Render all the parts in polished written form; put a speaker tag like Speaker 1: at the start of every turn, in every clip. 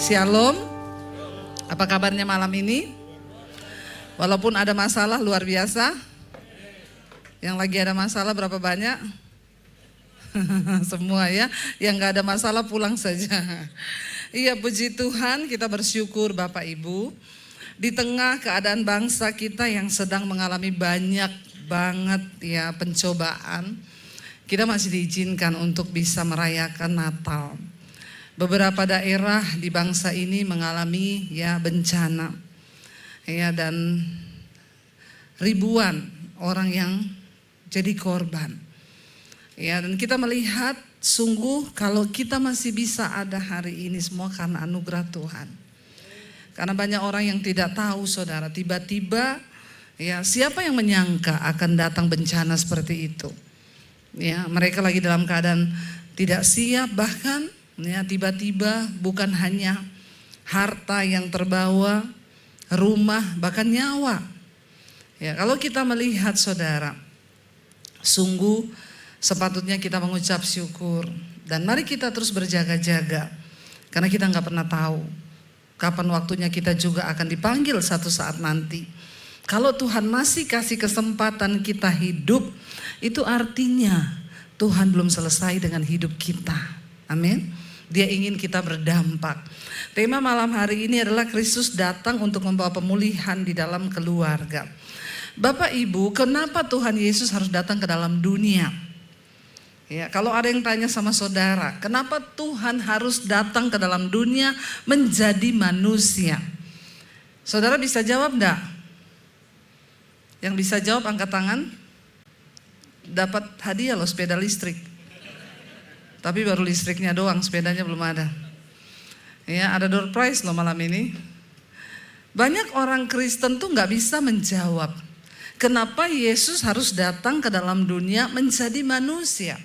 Speaker 1: Shalom, apa kabarnya malam ini? Walaupun ada masalah luar biasa. Yang lagi ada masalah berapa banyak? Semua ya. Yang gak ada masalah pulang saja. Iya, puji Tuhan, kita bersyukur Bapak Ibu. Di tengah keadaan bangsa kita yang sedang mengalami banyak banget ya pencobaan, kita masih diizinkan untuk bisa merayakan Natal. Beberapa daerah di bangsa ini mengalami ya bencana, ya, dan ribuan orang yang jadi korban. Ya, dan kita melihat sungguh kalau kita masih bisa ada hari ini semua karena anugerah Tuhan. Karena banyak orang yang tidak tahu, saudara, tiba-tiba ya siapa yang menyangka akan datang bencana seperti itu. Ya, mereka lagi dalam keadaan tidak siap, bahkan ya tiba-tiba bukan hanya harta yang terbawa, rumah, bahkan nyawa. Ya, kalau kita melihat, saudara, sungguh sepatutnya kita mengucap syukur. Dan mari kita terus berjaga-jaga, karena kita gak pernah tahu kapan waktunya kita juga akan dipanggil satu saat nanti. Kalau Tuhan masih kasih kesempatan kita hidup, itu artinya Tuhan belum selesai dengan hidup kita. Amin. Dia ingin kita berdampak. Tema malam hari ini adalah Kristus datang untuk membawa pemulihan di dalam keluarga. Bapak Ibu, kenapa Tuhan Yesus harus datang ke dalam dunia? Ya, kalau ada yang tanya sama saudara, kenapa Tuhan harus datang ke dalam dunia menjadi manusia? Saudara bisa jawab enggak? Yang bisa jawab angkat tangan. Dapat hadiah loh, sepeda listrik. Tapi baru listriknya doang, sepedanya belum ada. Ya, ada door prize loh malam ini. Banyak orang Kristen tuh gak bisa menjawab kenapa Yesus harus datang ke dalam dunia menjadi manusia.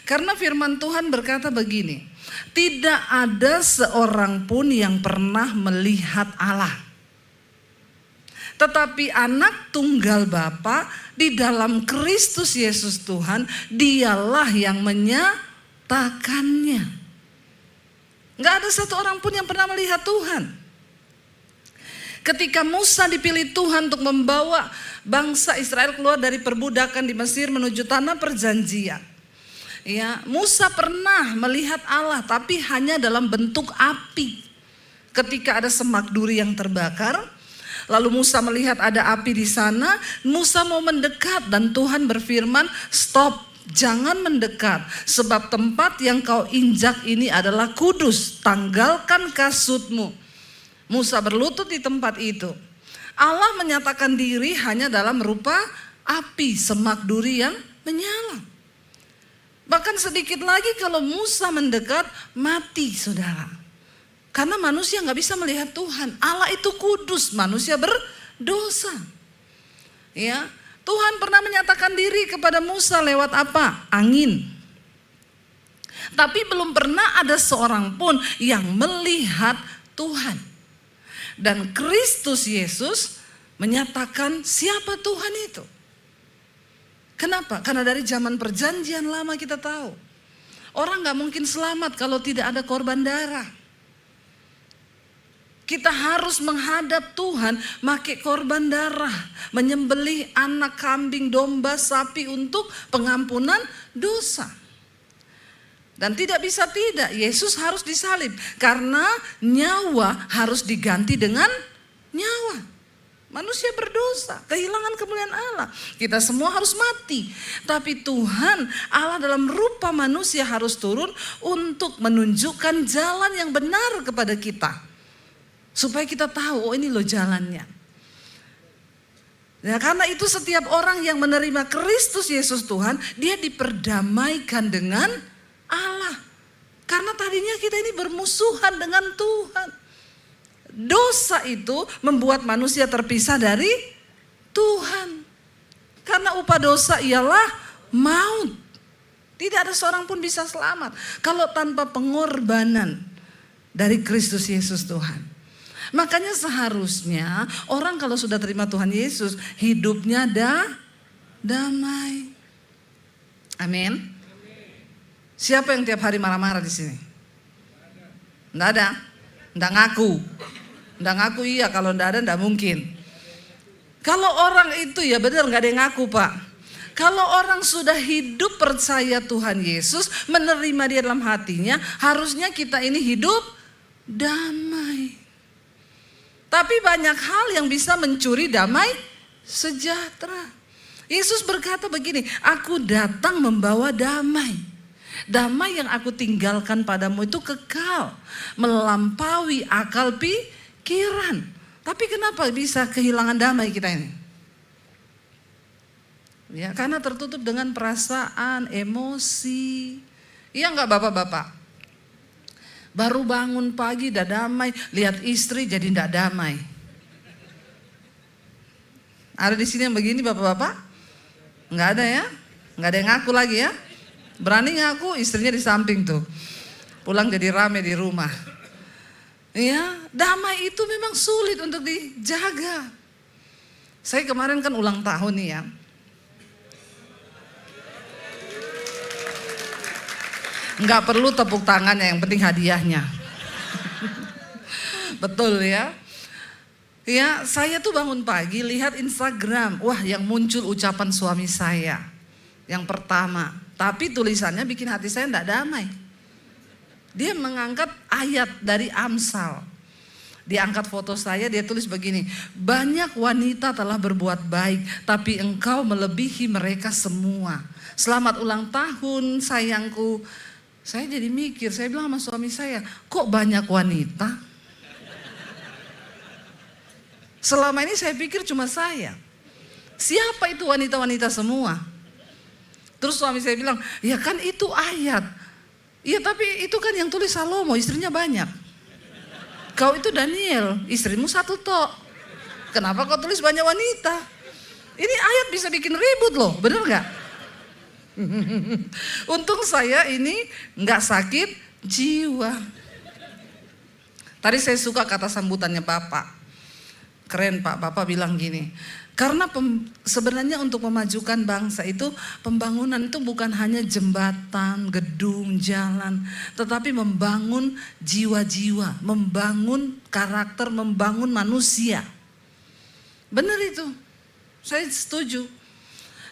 Speaker 1: Karena firman Tuhan berkata begini, tidak ada seorang pun yang pernah melihat Allah. Tetapi anak tunggal Bapa di dalam Kristus Yesus Tuhan, dialah yang menyatakannya. Gak ada satu orang pun yang pernah melihat Tuhan. Ketika Musa dipilih Tuhan untuk membawa bangsa Israel keluar dari perbudakan di Mesir menuju tanah perjanjian, ya, Musa pernah melihat Allah, tapi hanya dalam bentuk api. Ketika ada semak duri yang terbakar, lalu Musa melihat ada api di sana, Musa mau mendekat dan Tuhan berfirman, stop, jangan mendekat, sebab tempat yang kau injak ini adalah kudus, tanggalkan kasutmu. Musa berlutut di tempat itu. Allah menyatakan diri hanya dalam rupa api, semak duri yang menyala. Bahkan sedikit lagi kalau Musa mendekat, mati, saudara. Karena manusia gak bisa melihat Tuhan. Allah itu kudus, manusia berdosa. Ya, Tuhan pernah menyatakan diri kepada Musa lewat apa? Angin. Tapi belum pernah ada seorang pun yang melihat Tuhan. Dan Kristus Yesus menyatakan siapa Tuhan itu. Kenapa? Karena dari zaman perjanjian lama kita tahu, orang gak mungkin selamat kalau tidak ada korban darah. Kita harus menghadap Tuhan pakai korban darah, menyembelih anak, kambing, domba, sapi untuk pengampunan dosa. Dan tidak bisa tidak, Yesus harus disalib karena nyawa harus diganti dengan nyawa. Manusia berdosa, kehilangan kemuliaan Allah. Kita semua harus mati. Tapi Tuhan Allah dalam rupa manusia harus turun untuk menunjukkan jalan yang benar kepada kita. Supaya kita tahu, oh ini loh jalannya. Ya, karena itu setiap orang yang menerima Kristus Yesus Tuhan, dia diperdamaikan dengan Allah. Karena tadinya kita ini bermusuhan dengan Tuhan. Dosa itu membuat manusia terpisah dari Tuhan. Karena upah dosa ialah maut. Tidak ada seorang pun bisa selamat kalau tanpa pengorbanan dari Kristus Yesus Tuhan. Makanya seharusnya orang kalau sudah terima Tuhan Yesus, hidupnya damai. Amin. Siapa yang tiap hari marah-marah di sini? Enggak ada. Nggak ngaku. Nggak ngaku iya, kalau nggak ada nggak mungkin. Kalau orang itu ya benar nggak ada yang ngaku Pak. Kalau orang sudah hidup percaya Tuhan Yesus, menerima dia dalam hatinya, harusnya kita ini hidup damai. Tapi banyak hal yang bisa mencuri damai sejahtera. Yesus berkata begini, aku datang membawa damai. Damai yang aku tinggalkan padamu itu kekal, melampaui akal pikiran. Tapi kenapa bisa kehilangan damai kita ini? Ya, karena tertutup dengan perasaan, emosi. Iya enggak bapak-bapak? Baru bangun pagi udah damai, lihat istri jadi enggak damai. Ada di sini yang begini bapak-bapak? Enggak ada ya? Enggak ada yang ngaku lagi ya? Berani ngaku, istrinya di samping tuh. Pulang jadi rame di rumah. Ya, damai itu memang sulit untuk dijaga. Saya kemarin kan ulang tahun nih ya. Enggak perlu tepuk tangannya, yang penting hadiahnya. Betul ya. Ya, saya tuh bangun pagi lihat Instagram. Wah, yang muncul ucapan suami saya. Yang pertama. Tapi tulisannya bikin hati saya enggak damai. Dia mengangkat ayat dari Amsal. Diangkat foto saya, dia tulis begini. Banyak wanita telah berbuat baik, tapi engkau melebihi mereka semua. Selamat ulang tahun sayangku. Saya jadi mikir, saya bilang sama suami saya, kok banyak wanita? Selama ini saya pikir cuma saya. Siapa itu wanita-wanita semua? Terus suami saya bilang, ya kan itu ayat. Iya tapi itu kan yang tulis Salomo, istrinya banyak. Kau itu Daniel, istrimu satu tok. Kenapa kau tulis banyak wanita? Ini ayat bisa bikin ribut loh, bener gak? Untung saya ini gak sakit jiwa. Tadi saya suka kata sambutannya Bapak. Keren Pak, Bapak bilang gini. Karena sebenarnya untuk memajukan bangsa itu, pembangunan itu bukan hanya jembatan, gedung, jalan, tetapi membangun jiwa-jiwa, membangun karakter, membangun manusia. Benar itu, saya setuju.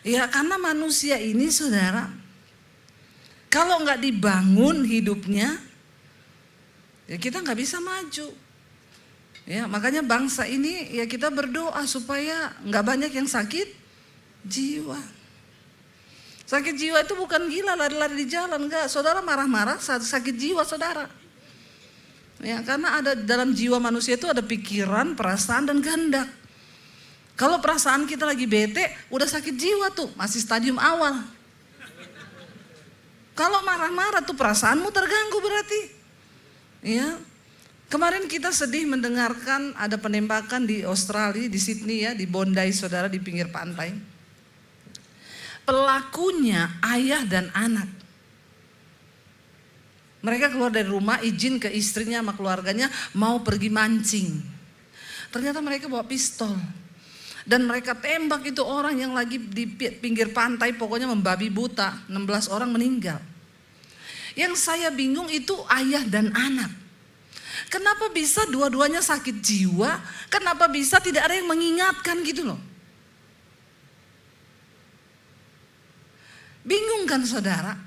Speaker 1: Ya karena manusia ini saudara, kalau nggak dibangun hidupnya, ya kita nggak bisa maju. Ya, makanya bangsa ini ya kita berdoa supaya nggak banyak yang sakit jiwa. Sakit jiwa itu bukan gila lari-lari di jalan, enggak. Saudara marah-marah sakit jiwa saudara. Ya, karena ada dalam jiwa manusia itu ada pikiran, perasaan dan kehendak. Kalau perasaan kita lagi bete, udah sakit jiwa tuh, masih stadium awal. Kalau marah-marah tuh perasaanmu terganggu berarti. Ya. Kemarin kita sedih mendengarkan ada penembakan di Australia, di Sydney ya, di Bondi saudara, di pinggir pantai. Pelakunya ayah dan anak. Mereka keluar dari rumah, izin ke istrinya sama keluarganya mau pergi mancing. Ternyata mereka bawa pistol. Dan mereka tembak itu orang yang lagi di pinggir pantai, pokoknya membabi buta, 16 orang meninggal. Yang saya bingung itu ayah dan anak. Kenapa bisa dua-duanya sakit jiwa? Kenapa bisa tidak ada yang mengingatkan gitu loh? Bingung kan saudara?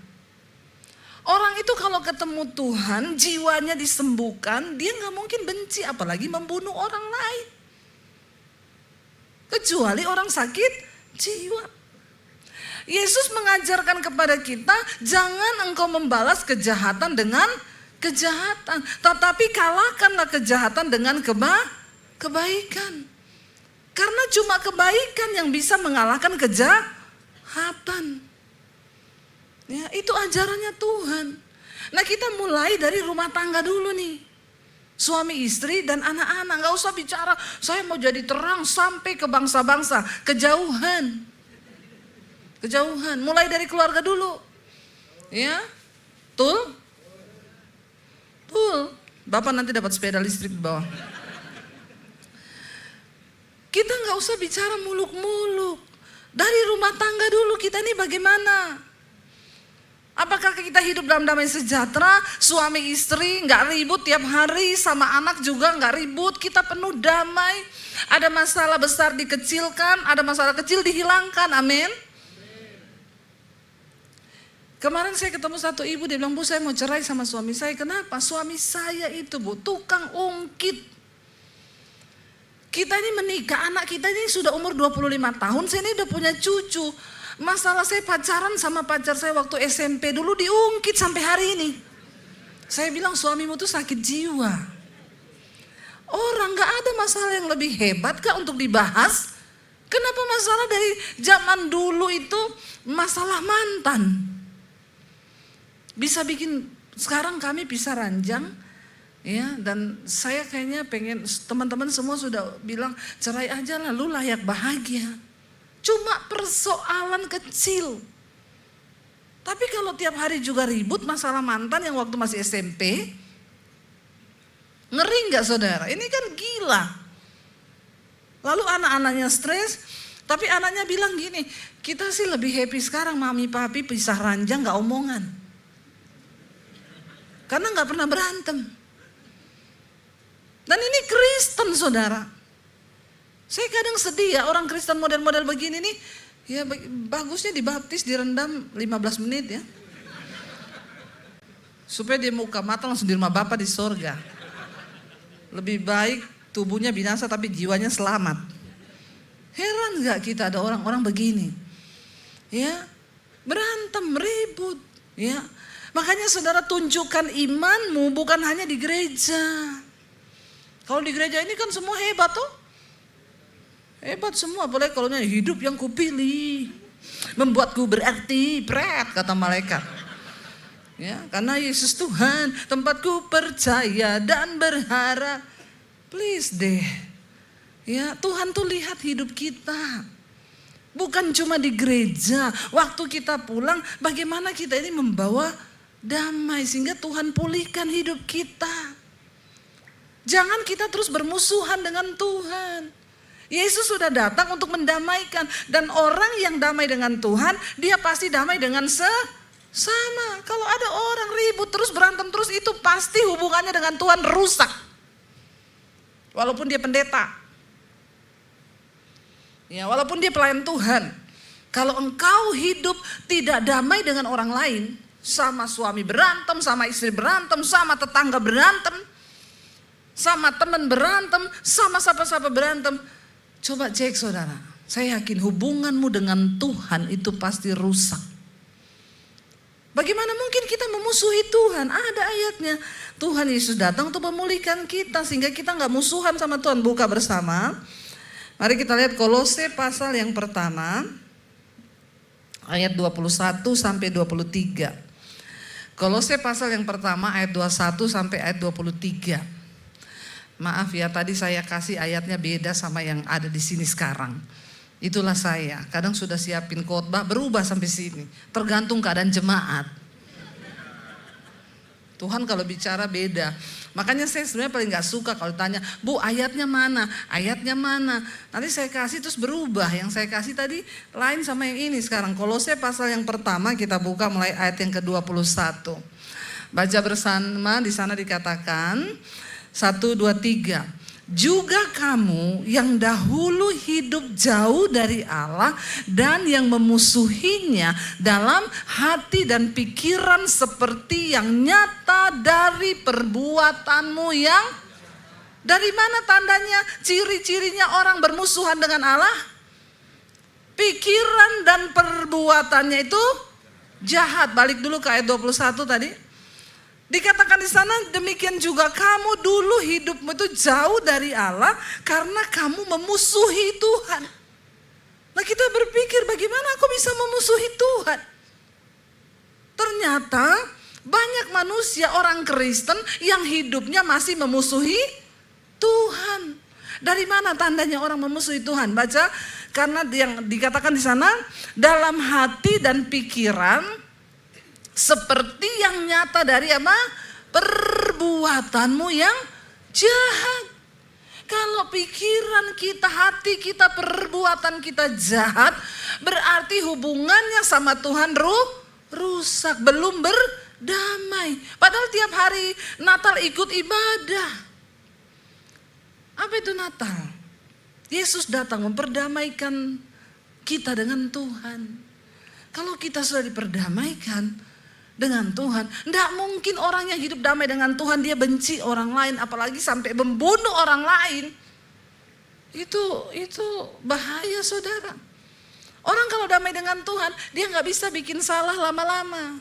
Speaker 1: Orang itu kalau ketemu Tuhan, jiwanya disembuhkan, dia gak mungkin benci, apalagi membunuh orang lain. Kecuali orang sakit jiwa. Yesus mengajarkan kepada kita, jangan engkau membalas kejahatan dengan kejahatan, tetapi kalahkanlah kejahatan dengan kebaikan. Karena cuma kebaikan yang bisa mengalahkan kejahatan. Ya, itu ajarannya Tuhan. Nah, kita mulai dari rumah tangga dulu nih. Suami istri dan anak-anak, gak usah bicara saya mau jadi terang sampai ke bangsa-bangsa, kejauhan. Kejauhan, mulai dari keluarga dulu. Ya, betul? Betul, Bapak nanti dapat sepeda listrik di bawah. Kita gak usah bicara muluk-muluk. Dari rumah tangga dulu kita ini bagaimana? Apakah kita hidup dalam damai sejahtera, suami istri nggak ribut tiap hari, sama anak juga nggak ribut, kita penuh damai. Ada masalah besar dikecilkan, ada masalah kecil dihilangkan, amin. Kemarin saya ketemu satu ibu, dia bilang, Bu saya mau cerai sama suami saya. Kenapa? Suami saya itu Bu, tukang ungkit. Kita ini menikah, anak kita ini sudah umur 25 tahun, saya ini udah punya cucu. Masalah saya pacaran sama pacar saya waktu SMP dulu diungkit sampai hari ini. Saya bilang suamimu tuh sakit jiwa. Orang gak ada masalah yang lebih hebat kah untuk dibahas? Kenapa masalah dari zaman dulu itu masalah mantan? Bisa bikin, sekarang kami bisa ranjang. Ya, dan saya kayaknya pengen, teman-teman semua sudah bilang cerai aja lah, lu layak bahagia. Cuma persoalan kecil. Tapi kalau tiap hari juga ribut masalah mantan yang waktu masih SMP, ngeri nggak saudara? Ini kan gila. Lalu anak-anaknya stres, tapi anaknya bilang gini, kita sih lebih happy sekarang mami papi pisah ranjang nggak omongan. Karena nggak pernah berantem. Dan ini Kristen saudara. Saya kadang sedih ya orang Kristen model-model begini nih, ya bagusnya dibaptis, direndam 15 menit ya. Supaya dia muka mata langsung di rumah Bapa di sorga. Lebih baik tubuhnya binasa tapi jiwanya selamat. Heran gak kita ada orang-orang begini. Ya, berantem, ribut. Ya, makanya saudara tunjukkan imanmu bukan hanya di gereja. Kalau di gereja ini kan semua hebat tuh. Hebat semua, boleh kalau hidup yang kupilih membuatku berarti, pret kata malaikat. Ya, karena Yesus Tuhan, tempatku percaya dan berharap. Please deh. Ya, Tuhan tuh lihat hidup kita. Bukan cuma di gereja, waktu kita pulang bagaimana kita ini membawa damai sehingga Tuhan pulihkan hidup kita. Jangan kita terus bermusuhan dengan Tuhan. Yesus sudah datang untuk mendamaikan. Dan orang yang damai dengan Tuhan, dia pasti damai dengan sesama. Kalau ada orang ribut terus, berantem terus, itu pasti hubungannya dengan Tuhan rusak. Walaupun dia pendeta. Ya, walaupun dia pelayan Tuhan. Kalau engkau hidup tidak damai dengan orang lain, sama suami berantem, sama istri berantem, sama tetangga berantem, sama teman berantem, sama siapa-siapa berantem, coba cek saudara, saya yakin hubunganmu dengan Tuhan itu pasti rusak. Bagaimana mungkin kita memusuhi Tuhan? Ada ayatnya. Tuhan Yesus datang untuk memulihkan kita sehingga kita gak musuhan sama Tuhan. Buka bersama. Mari kita lihat Kolose pasal yang pertama. Ayat 21 sampai 23. Kolose pasal yang pertama ayat 21 sampai ayat 23. Maaf ya, tadi saya kasih ayatnya beda sama yang ada di sini sekarang. Itulah saya, kadang sudah siapin khotbah berubah sampai sini. Tergantung keadaan jemaat. Tuhan kalau bicara beda. Makanya saya sebenarnya paling gak suka kalau tanya, Bu ayatnya mana? Ayatnya mana? Nanti saya kasih terus berubah. Yang saya kasih tadi lain sama yang ini sekarang. Kolose pasal yang pertama kita buka mulai ayat yang ke-21. Baca bersama, di sana dikatakan 1, 2, 3. Juga kamu yang dahulu hidup jauh dari Allah dan yang memusuhinya dalam hati dan pikiran seperti yang nyata dari perbuatanmu yang dari mana tandanya, ciri-cirinya orang bermusuhan dengan Allah? Pikiran dan perbuatannya itu jahat. Balik dulu ke ayat 21 tadi. Dikatakan di sana demikian juga kamu dulu hidupmu itu jauh dari Allah karena kamu memusuhi Tuhan. Nah kita berpikir bagaimana aku bisa memusuhi Tuhan? Ternyata banyak manusia orang Kristen yang hidupnya masih memusuhi Tuhan. Dari mana tandanya orang memusuhi Tuhan? Baca, karena yang dikatakan di sana dalam hati dan pikiran seperti yang nyata dari apa? Perbuatanmu yang jahat. Kalau pikiran kita, hati kita, perbuatan kita jahat, berarti hubungannya sama Tuhan rusak, belum berdamai. Padahal tiap hari Natal ikut ibadah. Apa itu Natal? Yesus datang memperdamaikan kita dengan Tuhan. Kalau kita sudah diperdamaikan dengan Tuhan, tidak mungkin orang yang hidup damai dengan Tuhan dia benci orang lain, apalagi sampai membunuh orang lain. Itu bahaya, saudara. Orang kalau damai dengan Tuhan, dia nggak bisa bikin salah lama-lama.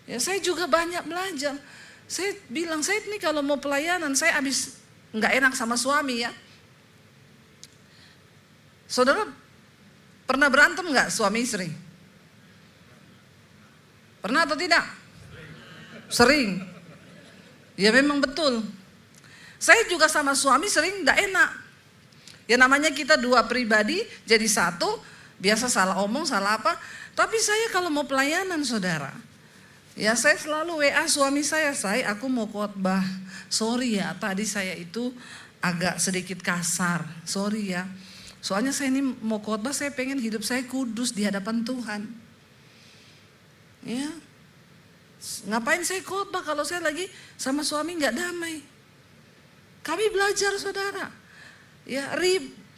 Speaker 1: Ya, saya juga banyak belajar. Saya bilang, saya ini kalau mau pelayanan, saya habis nggak enak sama suami ya. Saudara pernah berantem nggak suami istri? Pernah atau tidak? Sering. Ya memang betul. Saya juga sama suami sering nggak enak. Ya namanya kita dua pribadi jadi satu, biasa salah omong, salah apa. Tapi saya kalau mau pelayanan, saudara, ya saya selalu WA suami saya aku mau khotbah. Sorry ya, tadi saya itu agak sedikit kasar. Sorry ya. Soalnya saya ini mau khotbah, saya pengen hidup saya kudus di hadapan Tuhan. Ya. Ngapain saya khotbah kalau saya lagi sama suami nggak damai? Kami belajar, saudara. Ya,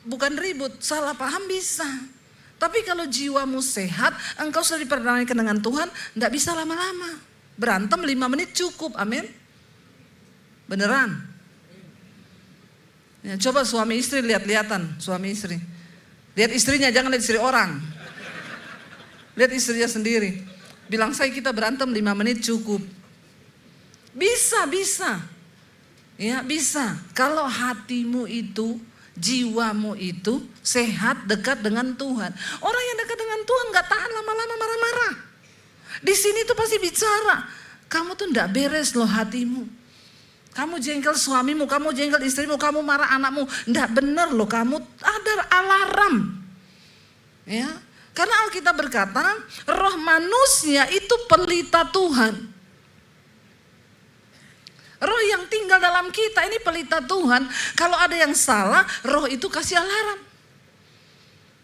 Speaker 1: bukan ribut, salah paham bisa. Tapi kalau jiwamu sehat, engkau sudah diperdamaikan dengan Tuhan, enggak bisa lama-lama. Berantem 5 menit cukup, amin. Beneran. Ya, coba suami istri lihat-lihatan, suami istri. Lihat istrinya, jangan lihat istri orang. Lihat istrinya sendiri. Bilang saya kita berantem 5 menit cukup. Bisa. Ya bisa, kalau hatimu itu, jiwamu itu sehat, dekat dengan Tuhan. Orang yang dekat dengan Tuhan gak tahan lama-lama marah-marah. Di sini tuh pasti bicara, kamu tuh gak beres loh hatimu. Kamu jengkel suamimu, kamu jengkel istrimu, kamu marah anakmu. Gak bener loh, kamu ada alarm. Ya, karena Alkitab berkata, roh manusia itu pelita Tuhan. Roh yang tinggal dalam kita ini pelita Tuhan. Kalau ada yang salah, roh itu kasih alarm.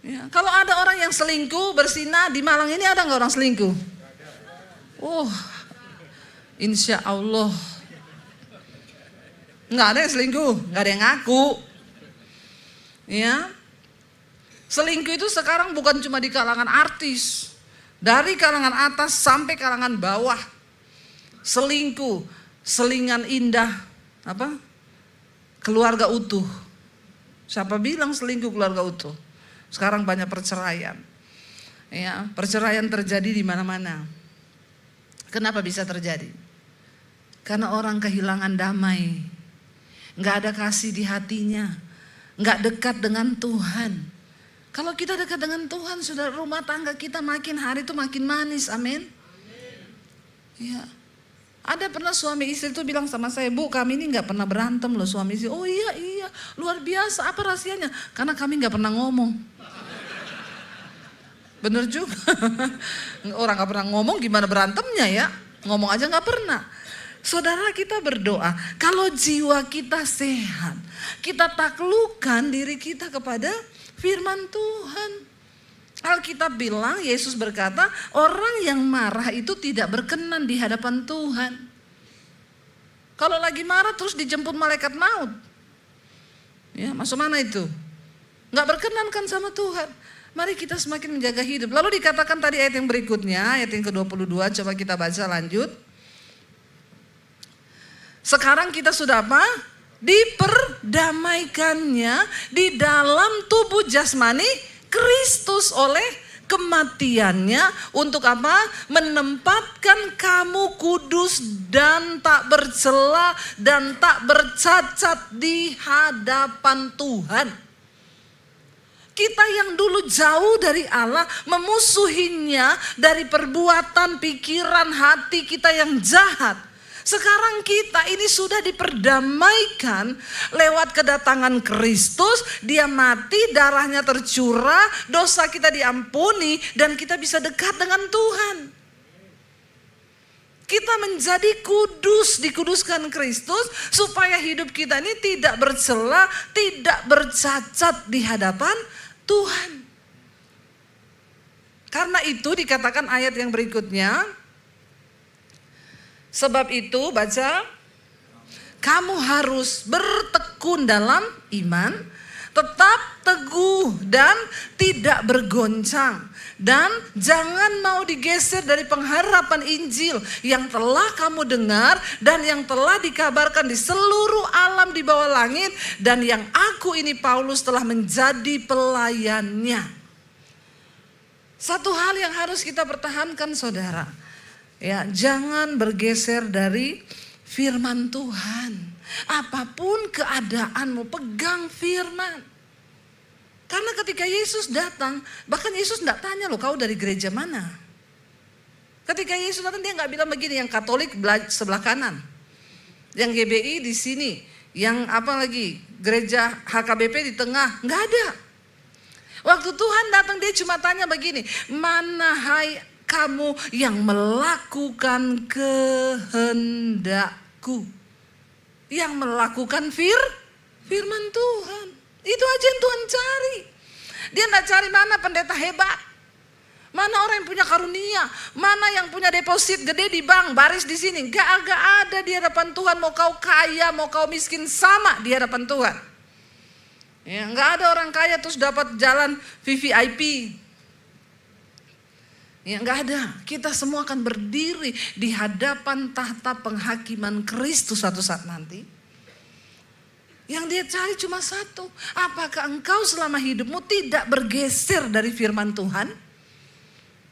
Speaker 1: Ya, kalau ada orang yang selingkuh, bersinah, di Malang ini ada nggak orang selingkuh? Insya Allah. Nggak ada yang selingkuh, nggak ada yang ngaku. Ya, selingkuh itu sekarang bukan cuma di kalangan artis, dari kalangan atas sampai kalangan bawah. Selingkuh. Selingan indah, keluarga utuh. Siapa bilang selingkuh keluarga utuh? Sekarang banyak perceraian. Ya, perceraian terjadi di mana-mana. Kenapa bisa terjadi? Karena orang kehilangan damai, nggak ada kasih di hatinya, nggak dekat dengan Tuhan. Kalau kita dekat dengan Tuhan, sudah rumah tangga kita makin hari itu makin manis, amin. Ya. Ada pernah suami istri itu bilang sama saya, Bu kami ini gak pernah berantem loh suami istri. Oh iya luar biasa, apa rahasianya? Karena kami gak pernah ngomong. Bener juga. Orang gak pernah ngomong gimana berantemnya ya. Ngomong aja gak pernah. Saudara kita berdoa, kalau jiwa kita sehat, kita taklukkan diri kita kepada firman Tuhan. Alkitab bilang, Yesus berkata, orang yang marah itu tidak berkenan di hadapan Tuhan. Kalau lagi marah terus dijemput malaikat maut. Ya, masuk mana itu? Nggak berkenan kan sama Tuhan. Mari kita semakin menjaga hidup. Lalu dikatakan tadi ayat yang berikutnya, ayat yang ke-22, coba kita baca lanjut. Sekarang kita sudah apa? Diperdamaikannya di dalam tubuh jasmani Kristus oleh kematiannya untuk apa? Menempatkan kamu kudus dan tak bercela dan tak bercacat di hadapan Tuhan. Kita yang dulu jauh dari Allah, memusuhinya dari perbuatan, pikiran, hati kita yang jahat. Sekarang kita ini sudah diperdamaikan lewat kedatangan Kristus. Dia mati, darahnya tercurah, dosa kita diampuni dan kita bisa dekat dengan Tuhan. Kita menjadi kudus, dikuduskan Kristus supaya hidup kita ini tidak bercela, tidak bercacat di hadapan Tuhan. Karena itu dikatakan ayat yang berikutnya, sebab itu baca, kamu harus bertekun dalam iman, tetap teguh dan tidak bergoncang. Dan jangan mau digeser dari pengharapan Injil yang telah kamu dengar dan yang telah dikabarkan di seluruh alam di bawah langit. Dan yang aku ini Paulus telah menjadi pelayannya. Satu hal yang harus kita pertahankan saudara. Ya, jangan bergeser dari firman Tuhan. Apapun keadaanmu, pegang firman. Karena ketika Yesus datang, bahkan Yesus tidak tanya loh, kau dari gereja mana? Ketika Yesus datang dia nggak bilang begini, yang Katolik sebelah kanan, yang GBI di sini, yang apa lagi, gereja HKBP di tengah, nggak ada. Waktu Tuhan datang dia cuma tanya begini, mana hai kamu yang melakukan kehendakku, yang melakukan firman Tuhan. Itu aja yang Tuhan cari. Dia enggak cari mana pendeta hebat, mana orang yang punya karunia, mana yang punya deposit gede di bank, baris di sini. Gak ada di hadapan Tuhan. Mau kau kaya, mau kau miskin, sama di hadapan Tuhan. Ya, gak ada orang kaya terus dapat jalan VVIP. Ya, gak ada. Kita semua akan berdiri di hadapan tahta penghakiman Kristus suatu saat nanti. Yang dia cari cuma satu. Apakah engkau selama hidupmu tidak bergeser dari firman Tuhan?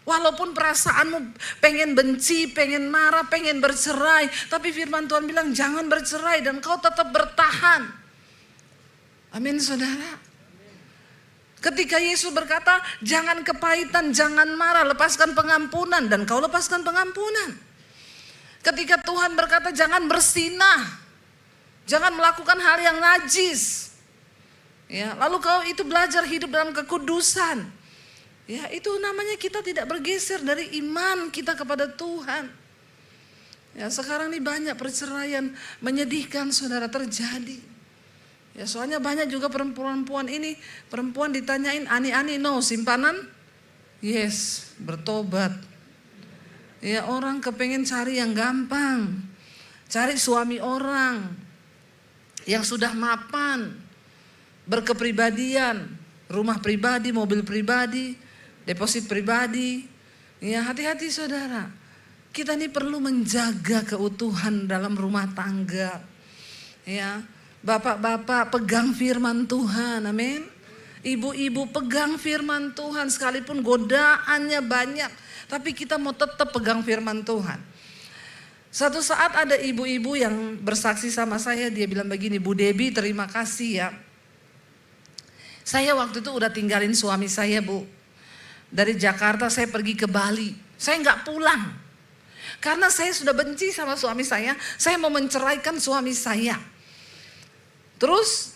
Speaker 1: Walaupun perasaanmu pengen benci, pengen marah, pengen bercerai. Tapi firman Tuhan bilang jangan bercerai dan kau tetap bertahan. Amin saudara. Ketika Yesus berkata jangan kepahitan, jangan marah, lepaskan pengampunan. Dan kau lepaskan pengampunan. Ketika Tuhan berkata jangan bersinah, jangan melakukan hal yang najis. Ya, lalu kau itu belajar hidup dalam kekudusan. Ya, itu namanya kita tidak bergeser dari iman kita kepada Tuhan. Ya, sekarang ini banyak perceraian menyedihkan saudara terjadi. Ya, soalnya banyak juga perempuan ini, perempuan ditanyain ani-ani, no, simpanan? Yes, bertobat. Ya, orang kepengen cari yang gampang. Cari suami orang yang sudah mapan, berkepribadian, rumah pribadi, mobil pribadi, deposit pribadi. Ya, hati-hati saudara. Kita ini perlu menjaga keutuhan dalam rumah tangga. Ya, bapak-bapak pegang firman Tuhan, amin. Ibu-ibu pegang firman Tuhan sekalipun godaannya banyak, tapi kita mau tetap pegang firman Tuhan. Satu saat ada ibu-ibu yang bersaksi sama saya, dia bilang begini, Bu Debbie terima kasih ya. Saya waktu itu udah tinggalin suami saya Bu. Dari Jakarta saya pergi ke Bali, saya gak pulang. Karena saya sudah benci sama suami saya mau menceraikan suami saya. Terus,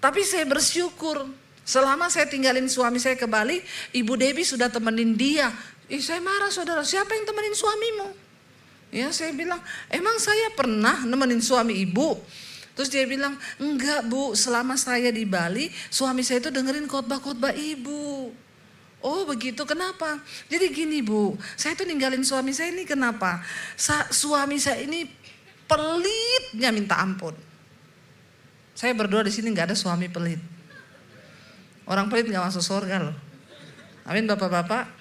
Speaker 1: tapi saya bersyukur, selama saya tinggalin suami saya ke Bali, Ibu Debbie sudah temenin dia. Saya marah saudara, siapa yang temenin suamimu? Ya, saya bilang, emang saya pernah nemenin suami ibu? Terus dia bilang, enggak Bu, selama saya di Bali, suami saya itu dengerin khotbah-khotbah ibu. Oh begitu, kenapa? Jadi gini Bu, saya tuh ninggalin suami saya ini kenapa? Suami saya ini pelitnya minta ampun. Saya berdoa di sini nggak ada suami pelit. Orang pelit nggak masuk surga loh. Amin bapak-bapak.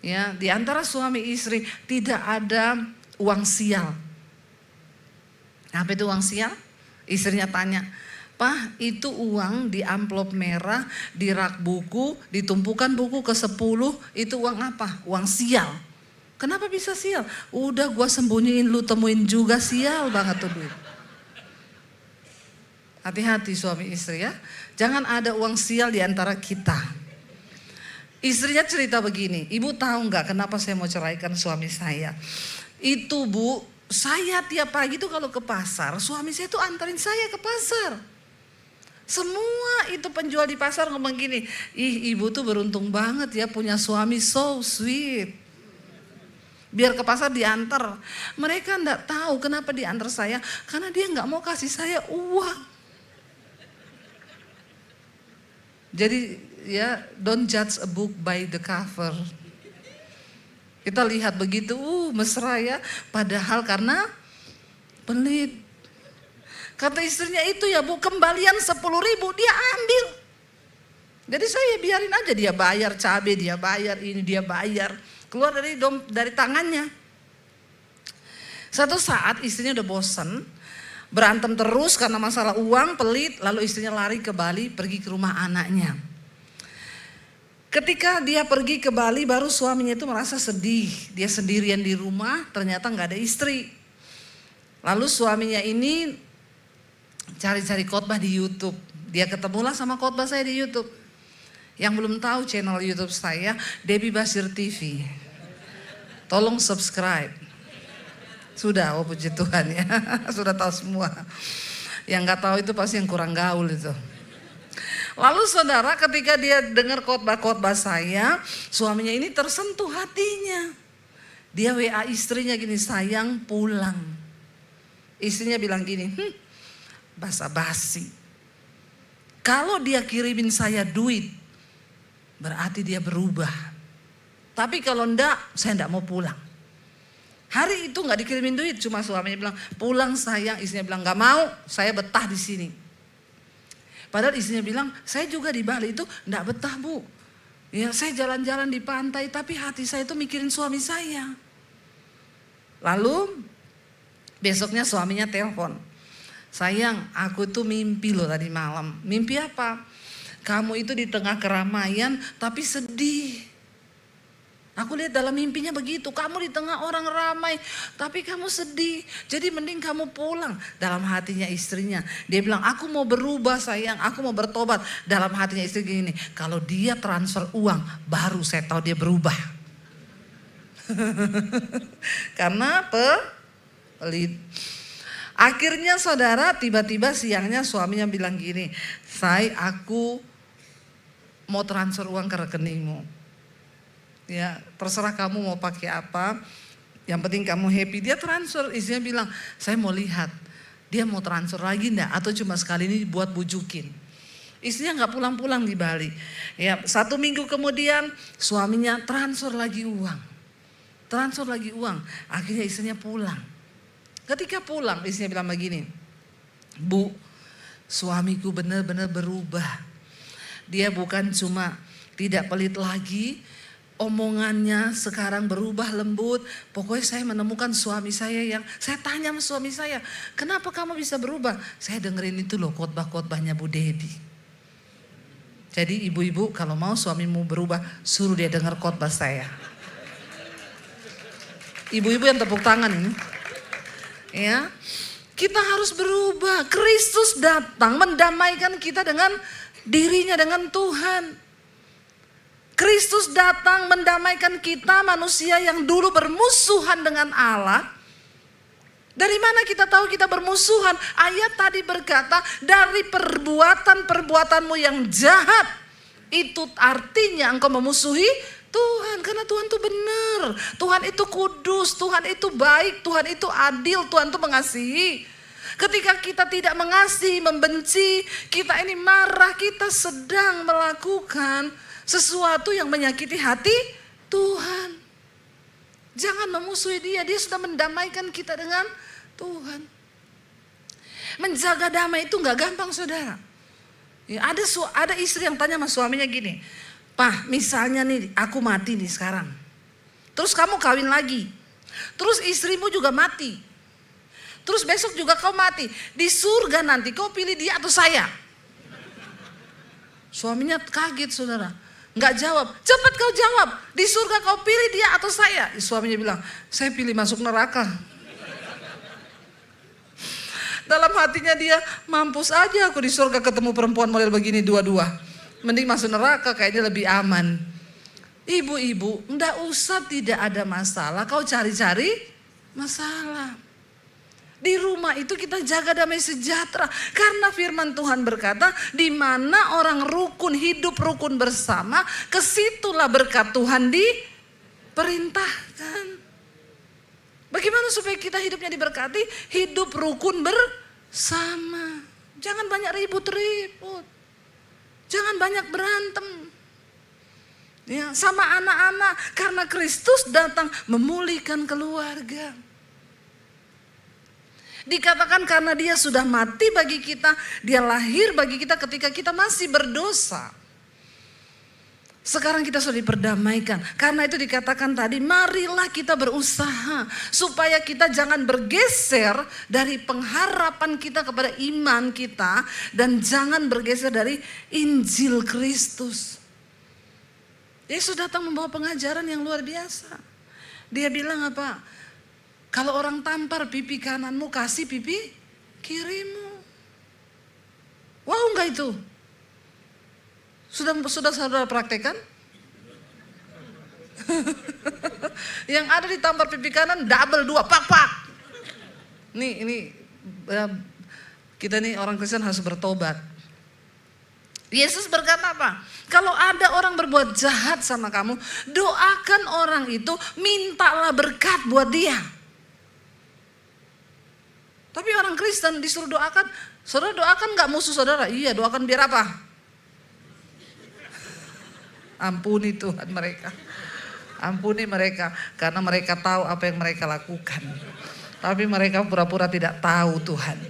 Speaker 1: Ya, di antara suami istri tidak ada uang sial. Apa itu uang sial? Istrinya tanya, Pak itu uang di amplop merah, di rak buku, ditumpukan buku ke-10, itu uang apa? Uang sial. Kenapa bisa sial? Udah gua sembunyiin, lu temuin juga, sial banget tuh duit. Hati-hati suami istri ya. Jangan ada uang sial di antara kita. Istrinya cerita begini, ibu tahu nggak kenapa saya mau ceraikan suami saya? Itu Bu, saya tiap pagi tuh kalau ke pasar, suami saya tuh anterin saya ke pasar. Semua itu penjual di pasar ngomong gini, ih ibu tuh beruntung banget ya punya suami so sweet. Biar ke pasar diantar. Mereka nggak tahu kenapa diantar saya, karena dia nggak mau kasih saya uang. Jadi Ya, don't judge a book by the cover. Kita lihat begitu, mesra ya. Padahal karena pelit. Kata istrinya itu ya Bu, kembalian 10.000 dia ambil. Jadi saya biarin aja dia bayar cabai, dia bayar ini, dia bayar. Keluar dari tangannya. Satu saat istrinya udah bosan, berantem terus karena masalah uang, pelit. Lalu istrinya lari ke Bali, pergi ke rumah anaknya. Ketika dia pergi ke Bali, baru suaminya itu merasa sedih. Dia sendirian di rumah, ternyata gak ada istri. Lalu suaminya ini cari-cari khotbah di YouTube. Dia ketemulah sama khotbah saya di YouTube. Yang belum tahu channel YouTube saya, Debbie Basir TV. Tolong subscribe. Sudah, puji Tuhan ya. Sudah tahu semua. Yang gak tahu itu pasti yang kurang gaul itu. Lalu saudara, ketika dia dengar khotbah-khotbah saya, suaminya ini tersentuh hatinya. Dia WA istrinya gini, sayang pulang. Istrinya bilang gini, basa-basi. Kalau dia kirimin saya duit, berarti dia berubah. Tapi kalau enggak, saya enggak mau pulang. Hari itu enggak dikirimin duit, cuma suaminya bilang, pulang sayang. Istrinya bilang, enggak mau, saya betah di sini. Padahal istrinya bilang, saya juga di Bali itu enggak betah Bu. Ya, saya jalan-jalan di pantai, tapi hati saya itu mikirin suami saya. Lalu besoknya suaminya telepon, sayang aku tuh mimpi loh tadi malam. Mimpi apa? Kamu itu di tengah keramaian tapi sedih. Aku lihat dalam mimpinya begitu, kamu di tengah orang ramai tapi kamu sedih. Jadi mending kamu pulang. Dalam hatinya istrinya, dia bilang aku mau berubah sayang, aku mau bertobat. Dalam hatinya istri gini, kalau dia transfer uang baru saya tahu dia berubah. Karena pelit. Akhirnya saudara, tiba-tiba siangnya suaminya bilang gini, aku mau transfer uang ke rekeningmu. Ya, terserah kamu mau pakai apa, yang penting kamu happy. Dia transfer, istrinya bilang, saya mau lihat dia mau transfer lagi enggak atau cuma sekali ini buat bujukin. Istrinya nggak pulang-pulang di Bali. Ya, 1 minggu kemudian suaminya transfer lagi uang. Akhirnya istrinya pulang. Ketika pulang, istrinya bilang begini, Bu, suamiku benar-benar berubah. Dia bukan cuma tidak pelit lagi, omongannya sekarang berubah lembut. Pokoknya saya menemukan suami saya yang, saya tanya sama suami saya, kenapa kamu bisa berubah? Saya dengerin itu loh khotbah-khotbahnya Bu Debbie. Jadi ibu-ibu kalau mau suamimu berubah, suruh dia dengar khotbah saya. Ibu-ibu yang tepuk tangan ini. Ya, kita harus berubah. Kristus datang mendamaikan kita dengan dirinya, dengan Tuhan. Kristus datang mendamaikan kita, manusia yang dulu bermusuhan dengan Allah. Dari mana kita tahu kita bermusuhan? Ayat tadi berkata, dari perbuatan-perbuatanmu yang jahat, itu artinya engkau memusuhi Tuhan. Karena Tuhan itu benar, Tuhan itu kudus, Tuhan itu baik, Tuhan itu adil, Tuhan itu mengasihi. Ketika kita tidak mengasihi, membenci, kita ini marah, kita sedang melakukan sesuatu yang menyakiti hati Tuhan. Jangan memusuhi dia, dia sudah mendamaikan kita dengan Tuhan. Menjaga damai itu gak gampang saudara. Ya, ada istri yang tanya sama suaminya gini, Pak misalnya nih aku mati nih sekarang, terus kamu kawin lagi, terus istrimu juga mati, terus besok juga kau mati, di surga nanti kau pilih dia atau saya? Suaminya kaget saudara, nggak jawab. Cepat kau jawab, di surga kau pilih dia atau saya? Suaminya bilang, saya pilih masuk neraka. Dalam hatinya dia, mampus aja aku di surga ketemu perempuan model begini dua-dua. Mending masuk neraka, kayaknya lebih aman. Ibu-ibu, nggak usah tidak ada masalah, kau cari-cari masalah. Di rumah itu kita jaga damai sejahtera. Karena firman Tuhan berkata, di mana orang rukun hidup rukun bersama, kesitulah berkat Tuhan diperintahkan. Bagaimana supaya kita hidupnya diberkati? Hidup rukun bersama. Jangan banyak ribut-ribut. Jangan banyak berantem. Ya, sama anak-anak, karena Kristus datang memulihkan keluarga. Dikatakan karena dia sudah mati bagi kita, dia lahir bagi kita ketika kita masih berdosa. Sekarang kita sudah diperdamaikan. Karena itu dikatakan tadi, marilah kita berusaha supaya kita jangan bergeser dari pengharapan kita kepada iman kita, dan jangan bergeser dari Injil Kristus. Yesus datang membawa pengajaran yang luar biasa. Dia bilang apa? Kalau orang tampar pipi kananmu, kasih pipi kirimu. Wow, enggak itu? Sudah saudara praktekkan? Yang ada ditampar pipi kanan, double 2, pak. Ini kita nih orang Kristen harus bertobat. Yesus berkata apa? Kalau ada orang berbuat jahat sama kamu, doakan orang itu, mintalah berkat buat dia. Tapi orang Kristen disuruh doakan, saudara doakan gak musuh saudara? Iya, doakan biar apa? Ampuni Tuhan mereka. Ampuni mereka, karena mereka tahu apa yang mereka lakukan. Tapi mereka pura-pura tidak tahu Tuhan.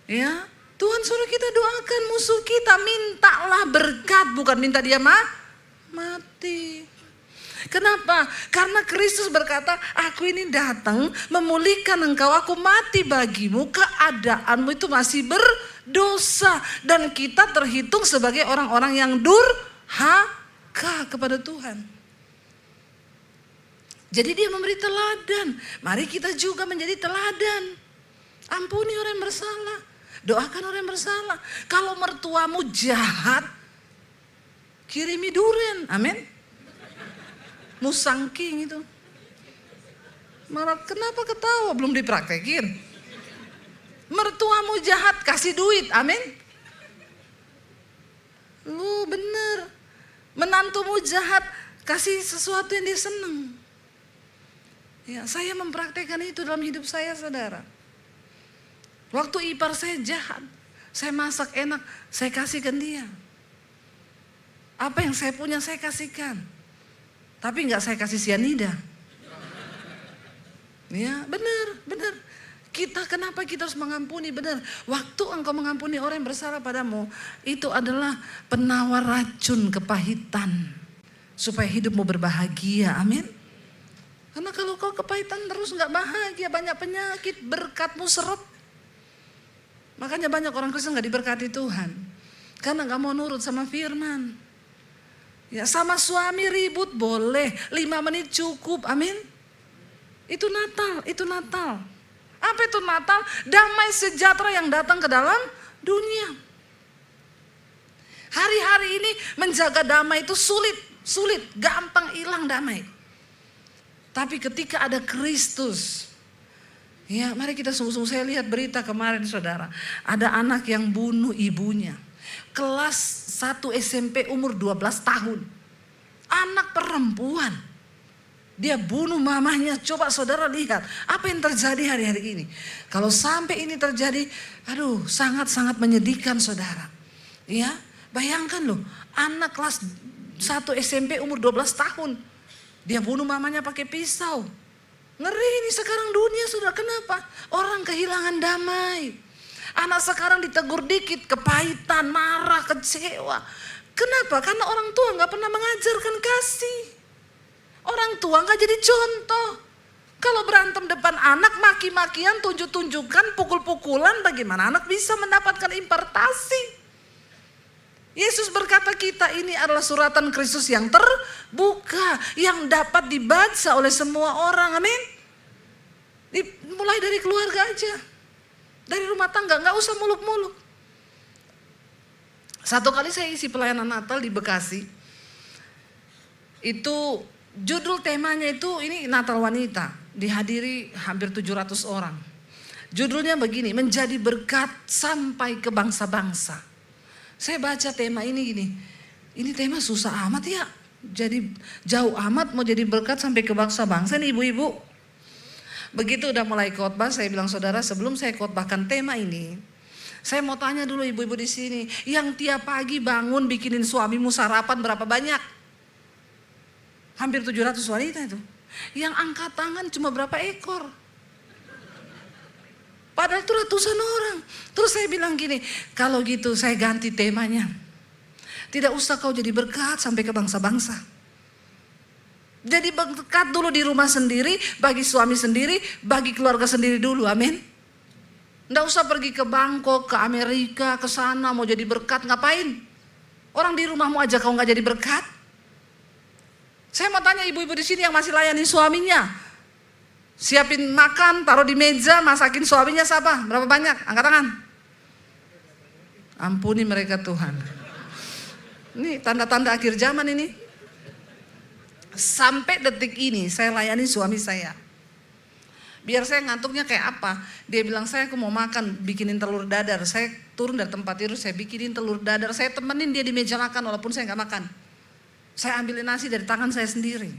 Speaker 1: Ya, Tuhan suruh kita doakan musuh kita, mintalah berkat, bukan minta dia mati. Kenapa? Karena Kristus berkata, aku ini datang memulihkan engkau, aku mati bagimu, keadaanmu itu masih berdosa. Dan kita terhitung sebagai orang-orang yang durhaka kepada Tuhan. Jadi dia memberi teladan, mari kita juga menjadi teladan. Ampuni orang yang bersalah, doakan orang yang bersalah. Kalau mertuamu jahat, kirimi durian, amin. Musangking itu. Malah kenapa ketawa, belum dipraktekin. Mertuamu jahat, kasih duit, amin. Lu bener. Menantumu jahat, kasih sesuatu yang dia seneng. Ya, saya mempraktekkan itu dalam hidup saya, saudara. Waktu ipar saya jahat, saya masak enak, saya kasihkan dia. Apa yang saya punya saya kasihkan. Tapi enggak saya kasih sianida. Ya, benar. Kenapa kita harus mengampuni? Benar. Waktu engkau mengampuni orang yang bersalah padamu, itu adalah penawar racun kepahitan. Supaya hidupmu berbahagia, amin. Karena kalau kau kepahitan terus enggak bahagia, banyak penyakit, berkatmu seret. Makanya banyak orang Kristen enggak diberkati Tuhan. Karena enggak mau nurut sama firman. Ya, sama suami ribut boleh, 5 menit cukup, amin. Itu Natal. Apa itu Natal? Damai sejahtera yang datang ke dalam dunia. Hari-hari ini menjaga damai itu sulit, gampang hilang damai. Tapi ketika ada Kristus, ya mari kita sungguh-sungguh. Saya lihat berita kemarin, saudara, ada anak yang bunuh ibunya. Kelas 1 SMP umur 12 tahun. Anak perempuan. Dia bunuh mamahnya. Coba saudara lihat apa yang terjadi hari-hari ini. Kalau sampai ini terjadi, aduh, sangat-sangat menyedihkan, saudara. Ya, bayangkan loh, anak kelas 1 SMP umur 12 tahun. Dia bunuh mamanya pakai pisau. Ngeri ini sekarang dunia, sudah. Kenapa? Orang kehilangan damai. Anak sekarang ditegur dikit, kepahitan, marah, kecewa. Kenapa? Karena orang tua gak pernah mengajarkan kasih. Orang tua gak jadi contoh. Kalau berantem depan anak, maki-makian, tunjuk-tunjukkan, pukul-pukulan, bagaimana anak bisa mendapatkan impartasi? Yesus berkata kita ini adalah suratan Kristus yang terbuka, yang dapat dibaca oleh semua orang, amin. Mulai dari keluarga aja. Dari rumah tangga, gak usah muluk-muluk. Satu kali saya isi pelayanan Natal di Bekasi. Itu judul temanya itu ini Natal Wanita. Dihadiri hampir 700 orang. Judulnya begini, menjadi berkat sampai ke bangsa-bangsa. Saya baca tema ini gini, ini tema susah amat ya. Jadi jauh amat mau jadi berkat sampai ke bangsa-bangsa nih ibu-ibu. Begitu udah mulai khotbah, saya bilang, saudara, sebelum saya khotbahkan tema ini, Saya mau tanya dulu ibu-ibu di sini, yang tiap pagi bangun bikinin suamimu sarapan berapa banyak? Hampir 700 wanita itu. Yang angkat tangan cuma berapa ekor? Padahal itu ratusan orang. Terus saya bilang gini, kalau gitu saya ganti temanya. Tidak usah kau jadi berkat sampai ke bangsa-bangsa. Jadi berkat dulu di rumah sendiri, bagi suami sendiri, bagi keluarga sendiri dulu, amin. Nggak usah pergi ke Bangkok, ke Amerika, ke sana mau jadi berkat, ngapain? Orang di rumahmu aja kau nggak jadi berkat. Saya mau tanya ibu-ibu di sini yang masih layani suaminya, siapin makan, taruh di meja, masakin suaminya siapa? Berapa banyak? Angkat tangan. Ampuni mereka Tuhan. Ini tanda-tanda akhir zaman ini. Sampai detik ini saya layani suami saya. Biar saya ngantuknya kayak apa. Dia bilang saya mau makan, bikinin telur dadar. Saya turun dari tempat tidur, saya bikinin telur dadar. Saya temenin dia di meja makan walaupun saya nggak makan. Saya ambilin nasi dari tangan saya sendiri.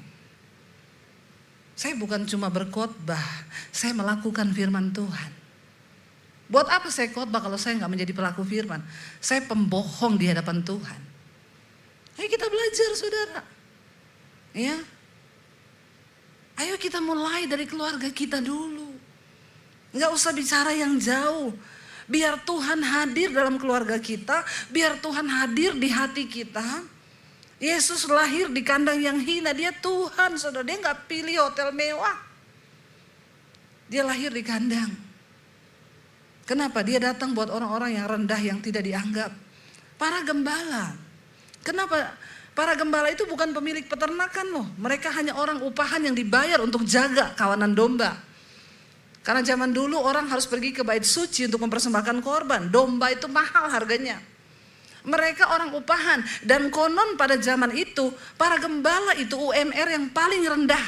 Speaker 1: Saya bukan cuma berkhotbah, saya melakukan firman Tuhan. Buat apa saya khotbah kalau saya nggak menjadi pelaku firman? Saya pembohong di hadapan Tuhan. Ayo kita belajar saudara. Ya. Ayo kita mulai dari keluarga kita dulu. Nggak usah bicara yang jauh. Biar Tuhan hadir dalam keluarga kita, biar Tuhan hadir di hati kita. Yesus lahir di kandang yang hina, dia Tuhan saudara, dia nggak pilih hotel mewah. Dia lahir di kandang. Kenapa? Dia datang buat orang-orang yang rendah, yang tidak dianggap. Para gembala. Kenapa? Para gembala itu bukan pemilik peternakan loh. Mereka hanya orang upahan yang dibayar untuk jaga kawanan domba. Karena zaman dulu orang harus pergi ke bait suci untuk mempersembahkan korban. Domba itu mahal harganya. Mereka orang upahan. Dan konon pada zaman itu, para gembala itu UMR yang paling rendah.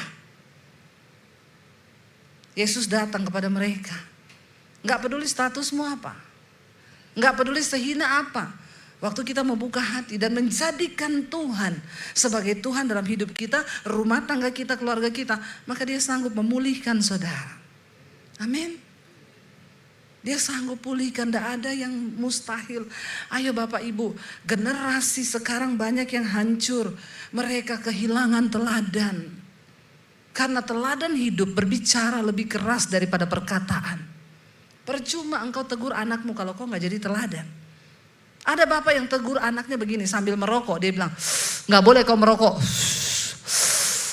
Speaker 1: Yesus datang kepada mereka. Gak peduli statusmu apa. Gak peduli sehina apa. Waktu kita membuka hati dan menjadikan Tuhan sebagai Tuhan dalam hidup kita, rumah tangga kita, keluarga kita, maka dia sanggup memulihkan saudara. Amin. Dia sanggup pulihkan, tidak ada yang mustahil. Ayo Bapak Ibu, generasi sekarang banyak yang hancur. Mereka kehilangan teladan. Karena teladan hidup berbicara lebih keras daripada perkataan. Percuma engkau tegur anakmu kalau kau gak jadi teladan. Ada bapak yang tegur anaknya begini sambil merokok. Dia bilang, gak boleh kau merokok.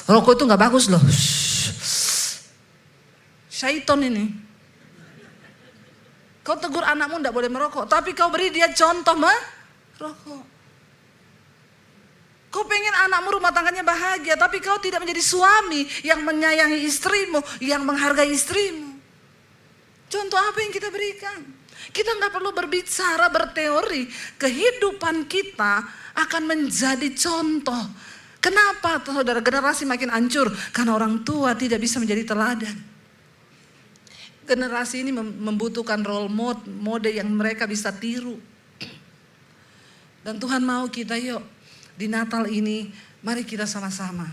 Speaker 1: Rokok itu gak bagus loh. Syaiton ini. Kau tegur anakmu tidak boleh merokok, tapi kau beri dia contoh merokok. Kau pengen anakmu rumah tangganya bahagia, tapi kau tidak menjadi suami yang menyayangi istrimu, yang menghargai istrimu. Contoh apa yang kita berikan? Kita nggak perlu berbicara berteori, kehidupan kita akan menjadi contoh. Kenapa saudara generasi makin hancur? Karena orang tua tidak bisa menjadi teladan. Generasi ini membutuhkan role mode yang mereka bisa tiru. Dan Tuhan mau kita yuk di Natal ini mari kita sama-sama.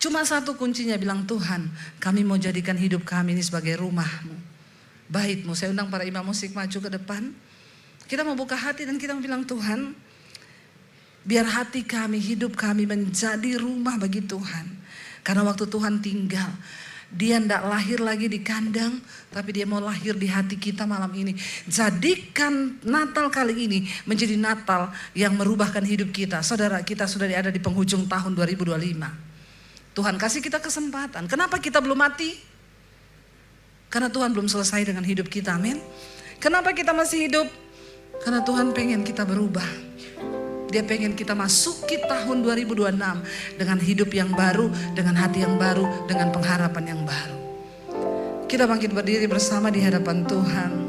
Speaker 1: Cuma satu kuncinya, bilang Tuhan, kami mau jadikan hidup kami ini sebagai rumahmu, baitmu. Saya undang para imam musik maju ke depan. Kita mau buka hati dan kita mau bilang Tuhan, biar hati kami, hidup kami menjadi rumah bagi Tuhan. Karena waktu Tuhan tinggal, dia tidak lahir lagi di kandang, tapi dia mau lahir di hati kita malam ini. Jadikan Natal kali ini menjadi Natal yang merubahkan hidup kita. Saudara, kita sudah ada di penghujung tahun 2025. Tuhan kasih kita kesempatan. Kenapa kita belum mati? Karena Tuhan belum selesai dengan hidup kita, amin. Kenapa kita masih hidup? Karena Tuhan pengen kita berubah. Dia pengen kita masuki tahun 2026 dengan hidup yang baru, dengan hati yang baru, dengan pengharapan yang baru. Kita bangkit berdiri bersama di hadapan Tuhan.